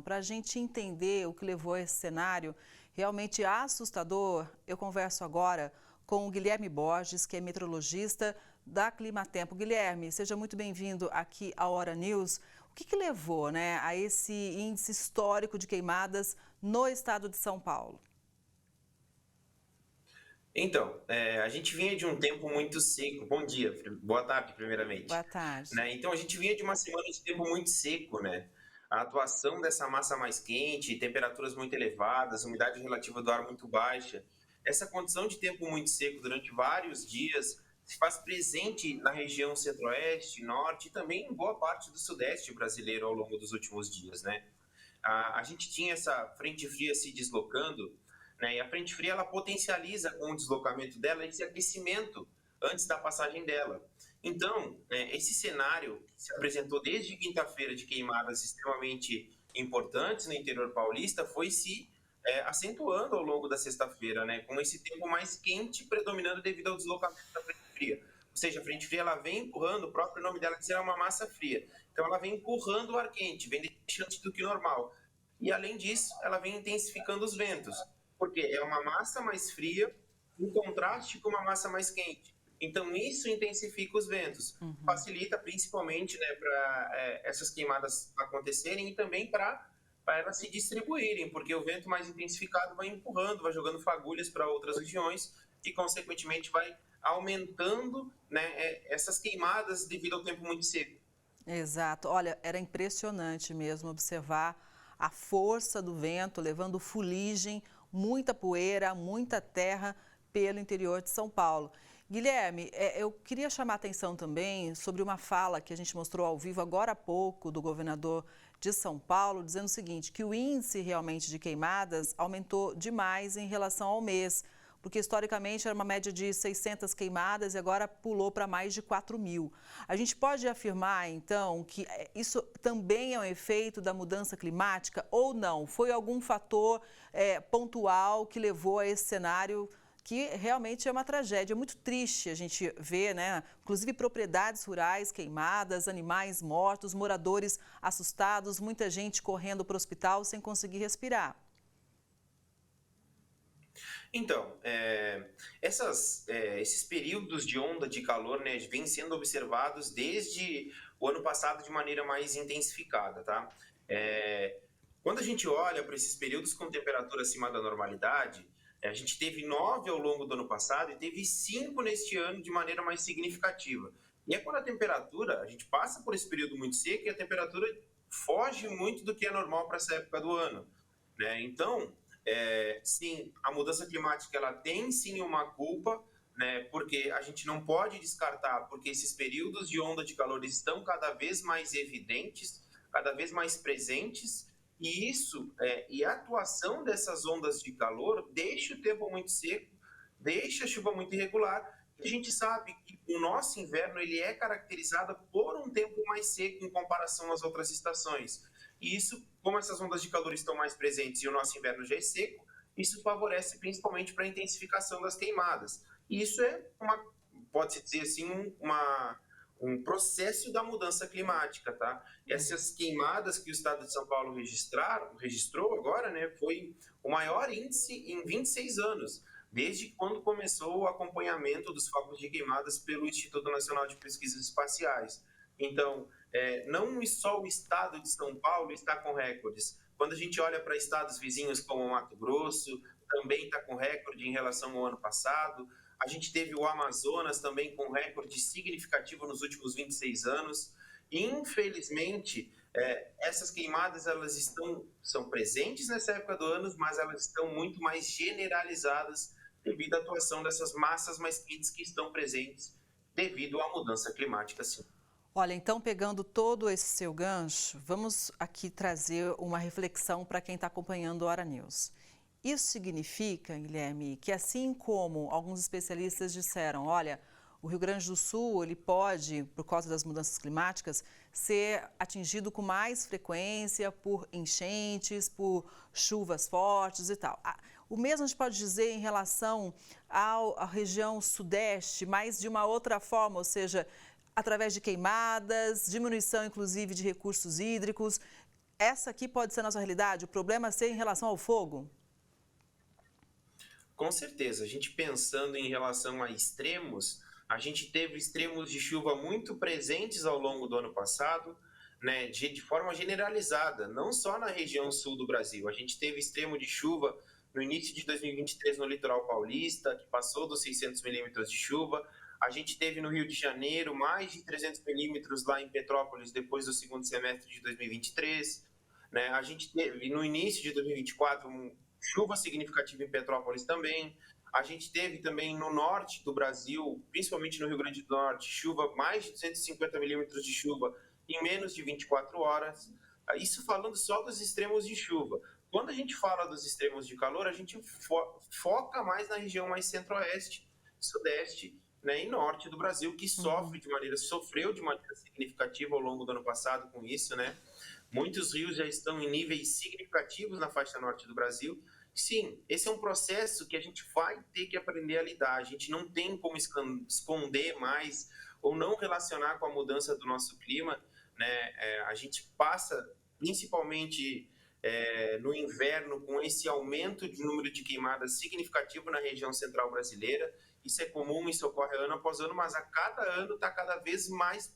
para a gente entender o que levou a esse cenário realmente assustador, eu converso agora com o Guilherme Borges, que é meteorologista da Climatempo. Guilherme, seja muito bem-vindo aqui ao Hora News. O que levou, a esse índice histórico de queimadas no estado de São Paulo? Então, a gente vinha de um tempo muito seco. Bom dia, boa tarde, Boa primeiramente. tarde. Então, a gente vinha de uma semana de tempo muito seco, né? A atuação dessa massa mais quente, temperaturas muito elevadas, umidade relativa do ar muito baixa. Essa condição de tempo muito seco durante vários dias se faz presente na região centro-oeste, norte e também em boa parte do sudeste brasileiro ao longo dos últimos dias, né? A gente tinha essa frente fria se deslocando, né? E a frente fria ela potencializa com o deslocamento dela esse aquecimento antes da passagem dela. Então, esse cenário que se apresentou desde quinta-feira de queimadas extremamente importantes no interior paulista foi se acentuando ao longo da sexta-feira, né? Com esse tempo mais quente predominando devido ao deslocamento da frente fria. Ou seja, a frente fria ela vem empurrando, o próprio nome dela diz é uma massa fria. Então ela vem empurrando o ar quente, vem deixando antes do que normal. E além disso, ela vem intensificando os ventos, porque é uma massa mais fria em contraste com uma massa mais quente. Então isso intensifica os ventos, facilita principalmente, né, para essas queimadas acontecerem e também para elas se distribuírem, porque o vento mais intensificado vai empurrando, vai jogando fagulhas para outras regiões e consequentemente vai aumentando, né, essas queimadas devido ao tempo muito seco. Exato. Olha, era impressionante mesmo observar a força do vento levando fuligem, muita poeira, muita terra pelo interior de São Paulo. Guilherme, eu queria chamar a atenção também sobre uma fala que a gente mostrou ao vivo agora há pouco do governador de São Paulo, dizendo o seguinte, que o índice realmente de queimadas aumentou demais em relação ao mês, porque historicamente era uma média de 600 queimadas e agora pulou para mais de 4.000. A gente pode afirmar, então, que isso também é um efeito da mudança climática ou não? Foi algum fator pontual que levou a esse cenário que realmente é uma tragédia. É muito triste a gente ver, inclusive propriedades rurais queimadas, animais mortos, moradores assustados, muita gente correndo para o hospital sem conseguir respirar. Então, esses períodos de onda de calor, né, vêm sendo observados desde o ano passado de maneira mais intensificada, tá? Quando a gente olha para esses períodos com temperatura acima da normalidade, a gente teve 9 ao longo do ano passado e teve 5 neste ano de maneira mais significativa. E é quando a temperatura, a gente passa por esse período muito seco e a temperatura foge muito do que é normal para essa época do ano, né? Então, sim, a mudança climática ela tem sim uma culpa, né? Porque a gente não pode descartar, porque esses períodos de onda de calor estão cada vez mais evidentes, cada vez mais presentes, e isso e a atuação dessas ondas de calor deixa o tempo muito seco, deixa a chuva muito irregular. E a gente sabe que o nosso inverno ele é caracterizado por um tempo mais seco em comparação às outras estações. E isso, como essas ondas de calor estão mais presentes e o nosso inverno já é seco, isso favorece principalmente para a intensificação das queimadas. E isso pode-se dizer assim, um processo da mudança climática, tá? Essas queimadas que o estado de São Paulo registrou agora, né, foi o maior índice em 26 anos, desde quando começou o acompanhamento dos focos de queimadas pelo Instituto Nacional de Pesquisas Espaciais. Então, não só o estado de São Paulo está com recordes. Quando a gente olha para estados vizinhos como o Mato Grosso, também está com recorde em relação ao ano passado. A gente teve o Amazonas também com recorde significativo nos últimos 26 anos. Infelizmente, essas queimadas são presentes nessa época do ano, mas elas estão muito mais generalizadas devido à atuação dessas massas mais quentes que estão presentes devido à mudança climática, sim. Olha, então pegando todo esse seu gancho, vamos aqui trazer uma reflexão para quem está acompanhando o Hora News. Isso significa, Guilherme, que assim como alguns especialistas disseram, olha, o Rio Grande do Sul ele pode, por causa das mudanças climáticas, ser atingido com mais frequência por enchentes, por chuvas fortes e tal. O mesmo a gente pode dizer em relação à região sudeste, mas de uma outra forma, ou seja, através de queimadas, diminuição inclusive de recursos hídricos. essa aqui pode ser a nossa realidade? O problema ser em relação ao fogo? Com certeza, a gente pensando em relação a extremos, a gente teve extremos de chuva muito presentes ao longo do ano passado, né, de forma generalizada, não só na região sul do Brasil. A gente teve extremo de chuva no início de 2023 no litoral paulista, que passou dos 600 milímetros de chuva. A gente teve no Rio de Janeiro mais de 300 milímetros lá em Petrópolis depois do segundo semestre de 2023. Né? A gente teve no início de 2024 chuva significativa em Petrópolis também. A gente teve também no norte do Brasil, principalmente no Rio Grande do Norte, chuva, mais de 250 milímetros de chuva em menos de 24 horas. Isso falando só dos extremos de chuva. Quando a gente fala dos extremos de calor, a gente foca mais na região mais centro-oeste, sudeste, né, e norte do Brasil, que sofreu de maneira significativa ao longo do ano passado com isso, né? Muitos rios já estão em níveis significativos na faixa norte do Brasil. Sim, esse é um processo que a gente vai ter que aprender a lidar. A gente não tem como esconder mais ou não relacionar com a mudança do nosso clima, né? A gente passa, principalmente no inverno, com esse aumento de número de queimadas significativo na região central brasileira. Isso é comum, isso ocorre ano após ano, mas a cada ano está cada vez mais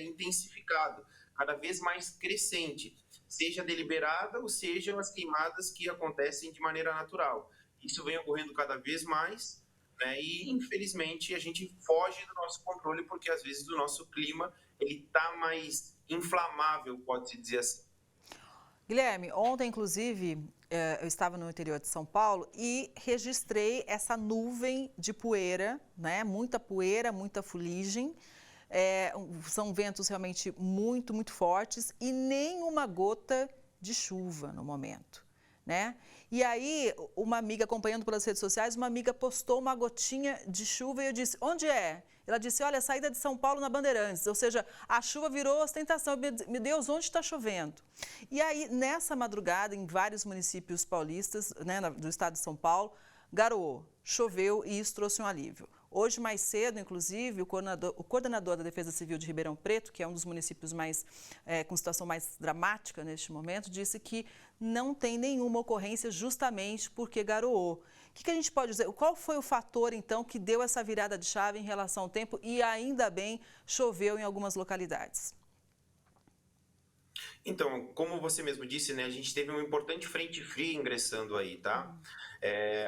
intensificado, cada vez mais crescente, seja deliberada ou sejam as queimadas que acontecem de maneira natural. Isso vem ocorrendo cada vez mais, né, e infelizmente a gente foge do nosso controle porque às vezes o nosso clima ele está mais inflamável, pode-se dizer assim. Guilherme, ontem, inclusive, eu estava no interior de São Paulo e registrei essa nuvem de poeira, né? Muita poeira, muita fuligem. São ventos realmente muito, muito fortes e nem uma gota de chuva no momento, né? E aí, uma amiga, acompanhando pelas redes sociais, uma amiga postou uma gotinha de chuva e eu disse, onde é? Ela disse, olha, saída de São Paulo na Bandeirantes, ou seja, a chuva virou ostentação. Meu Deus, onde está chovendo? E aí, nessa madrugada, em vários municípios paulistas, né, do estado de São Paulo, garoou, choveu e isso trouxe um alívio. Hoje, mais cedo, inclusive, o coordenador da Defesa Civil de Ribeirão Preto, que é um dos municípios com situação mais dramática neste momento, disse que não tem nenhuma ocorrência justamente porque garoou. O que a gente pode dizer? Qual foi o fator, então, que deu essa virada de chave em relação ao tempo e, ainda bem, choveu em algumas localidades? Então, como você mesmo disse, né, a gente teve uma importante frente fria ingressando aí, tá?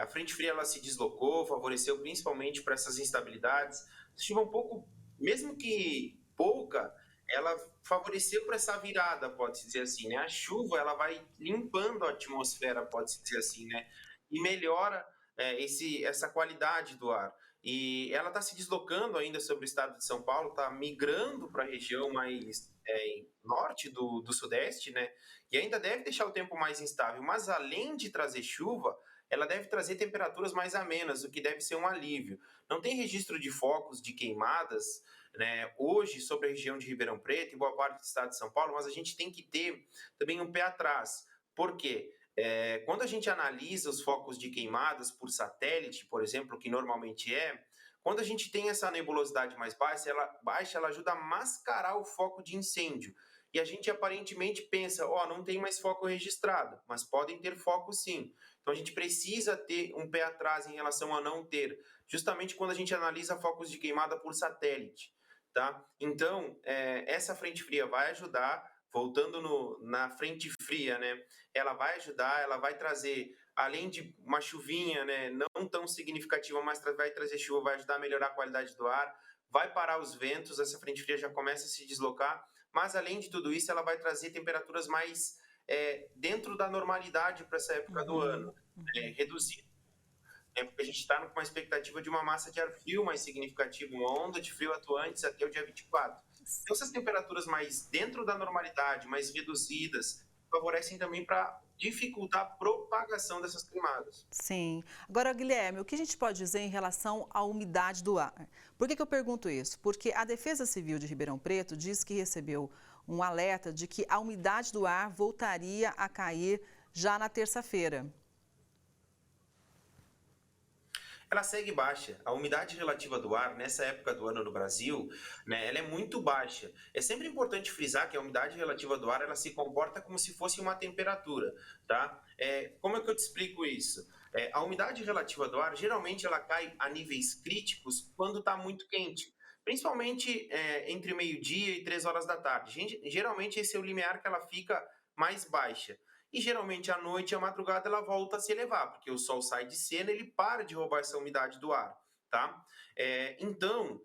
A frente fria, ela se deslocou, favoreceu principalmente para essas instabilidades. Chuva um pouco, mesmo que pouca, ela favoreceu para essa virada, pode-se dizer assim, né? A chuva, ela vai limpando a atmosfera, pode-se dizer assim, né? E melhora essa qualidade do ar. E ela está se deslocando ainda sobre o estado de São Paulo, está migrando para a região mais norte do sudeste, né? E ainda deve deixar o tempo mais instável, mas além de trazer chuva, ela deve trazer temperaturas mais amenas, o que deve ser um alívio. Não tem registro de focos de queimadas, né, hoje sobre a região de Ribeirão Preto e boa parte do estado de São Paulo, mas a gente tem que ter também um pé atrás. Por quê? Quando a gente analisa os focos de queimadas por satélite, por exemplo, que normalmente quando a gente tem essa nebulosidade mais baixa, ela ajuda a mascarar o foco de incêndio. E a gente aparentemente pensa, não tem mais foco registrado, mas podem ter foco sim. Então a gente precisa ter um pé atrás em relação a não ter, justamente quando a gente analisa focos de queimada por satélite, tá? Então, essa frente fria vai ajudar. Voltando na frente fria, né? Ela vai ajudar, ela vai trazer, além de uma chuvinha, né, não tão significativa, mas vai trazer chuva, vai ajudar a melhorar a qualidade do ar, vai parar os ventos, essa frente fria já começa a se deslocar, mas além de tudo isso, ela vai trazer temperaturas mais dentro da normalidade para essa época do ano, reduzida. Porque a gente está com uma expectativa de uma massa de ar frio mais significativa, uma onda de frio atuantes até o dia 24. Então, essas temperaturas mais dentro da normalidade, mais reduzidas, favorecem também para dificultar a propagação dessas queimadas. Sim. Agora, Guilherme, o que a gente pode dizer em relação à umidade do ar? Por que eu pergunto isso? Porque a Defesa Civil de Ribeirão Preto diz que recebeu um alerta de que a umidade do ar voltaria a cair já na terça-feira. ela segue baixa. A umidade relativa do ar, nessa época do ano no Brasil, né, ela é muito baixa. É sempre importante frisar que a umidade relativa do ar, ela se comporta como se fosse uma temperatura, tá? Como é que eu te explico isso? A umidade relativa do ar, geralmente ela cai a níveis críticos quando está muito quente. Principalmente entre meio-dia e 3 horas da tarde. Geralmente esse é o limiar que ela fica mais baixa. E geralmente à noite e à madrugada ela volta a se elevar, porque o sol sai de cena, ele para de roubar essa umidade do ar, tá? Então,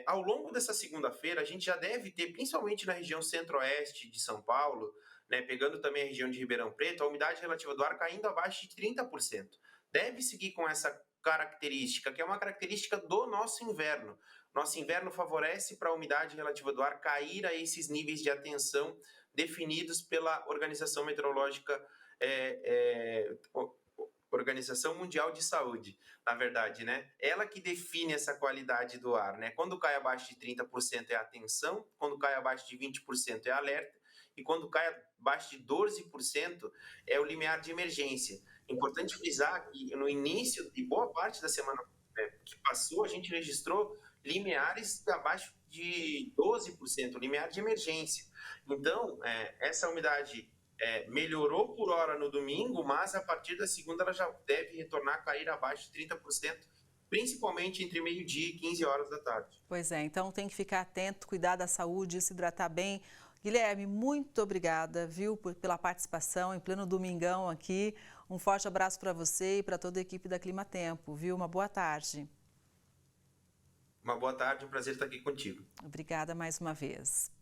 ao longo dessa segunda-feira, a gente já deve ter, principalmente na região centro-oeste de São Paulo, né, pegando também a região de Ribeirão Preto, a umidade relativa do ar caindo abaixo de 30%. Deve seguir com essa característica, que é uma característica do nosso inverno. Nosso inverno favorece para a umidade relativa do ar cair a esses níveis de atenção definidos pela Organização Meteorológica, Organização Mundial de Saúde, na verdade, né? Ela que define essa qualidade do ar, né? Quando cai abaixo de 30% é atenção, quando cai abaixo de 20% é alerta, e quando cai abaixo de 12% é o limiar de emergência. Importante frisar que no início e boa parte da semana que passou, a gente registrou limiares abaixo de 12%, limiar de emergência. Então, essa umidade melhorou por hora no domingo, mas a partir da segunda ela já deve retornar a cair abaixo de 30%, principalmente entre meio-dia e 15 horas da tarde. Pois é, então tem que ficar atento, cuidar da saúde, se hidratar bem. Guilherme, muito obrigada, viu, pela participação em pleno domingão aqui. Um forte abraço para você e para toda a equipe da Clima Tempo, viu? Uma boa tarde. Uma boa tarde, um prazer estar aqui contigo. Obrigada mais uma vez.